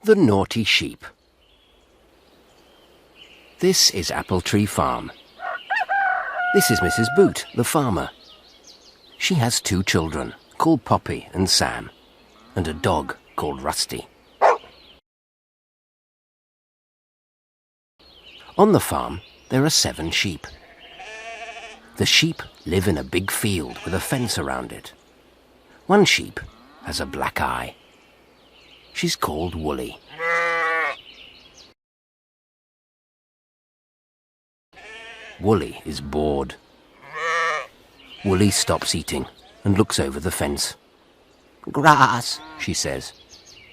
The Naughty Sheep. This is Apple Tree Farm. This is Mrs. Boot, the farmer. She has 2 children, called Poppy and Sam, and a dog called Rusty. On the farm, there are 7 sheep. The sheep live in a big field with a fence around it. One sheep has a black eye. She's called Woolly. Woolly is bored. Woolly stops eating and looks over the fence. "Grass," she says.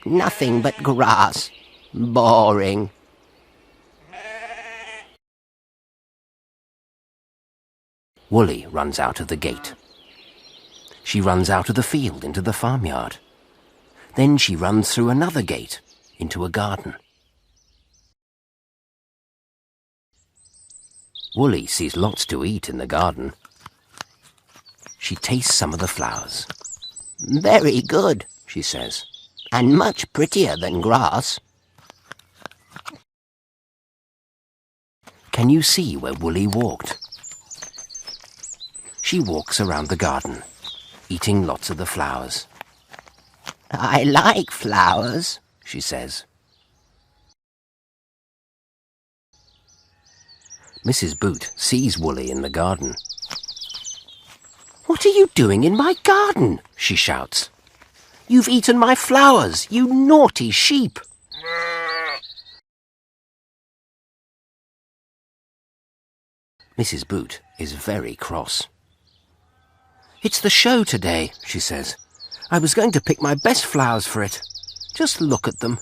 "Nothing but grass. Boring." Woolly runs out of the gate. She runs out of the field into the farmyard. Then she runs through another gate into a garden. Woolly sees lots to eat in the garden. She tastes some of the flowers. "Very good," she says, "and much prettier than grass." Can you see where Woolly walked? She walks around the garden, eating lots of the flowers. "I like flowers," she says. Mrs. Boot sees Woolly in the garden. "What are you doing in my garden?" she shouts. "You've eaten my flowers, you naughty sheep!" Mrs. Boot is very cross. "It's the show today," she says. "I was going to pick my best flowers for it. Just look at them."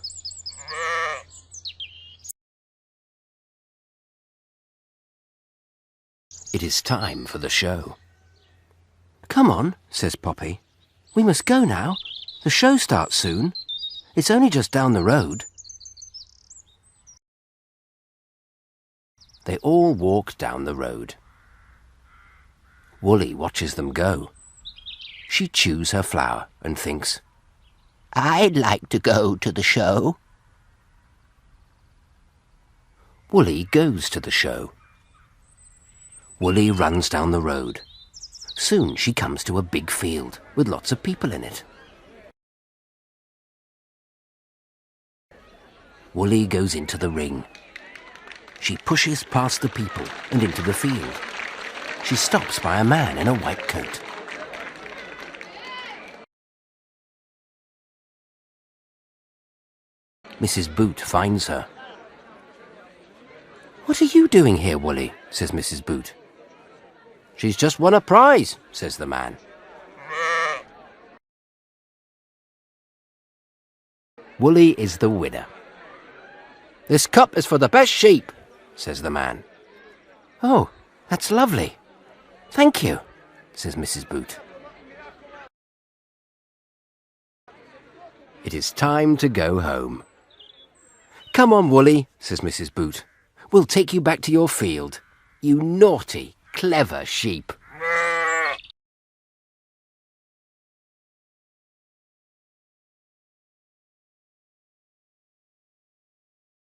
It is time for the show. "Come on," says Poppy. "We must go now. The show starts soon. It's only just down the road." They all walk down the road. Woolly watches them go. She chews her flower and thinks, "I'd like to go to the show." Woolly goes to the show. Woolly runs down the road. Soon she comes to a big field with lots of people in it. Woolly goes into the ring. She pushes past the people and into the field. She stops by a man in a white coat. Mrs. Boot finds her. "What are you doing here, Woolly?" says Mrs. Boot. "She's just won a prize," says the man. Woolly is the winner. "This cup is for the best sheep," says the man. "Oh, that's lovely. Thank you," says Mrs. Boot. It is time to go home. "Come on, Woolly," says Mrs. Boot. "We'll take you back to your field. You naughty, clever sheep."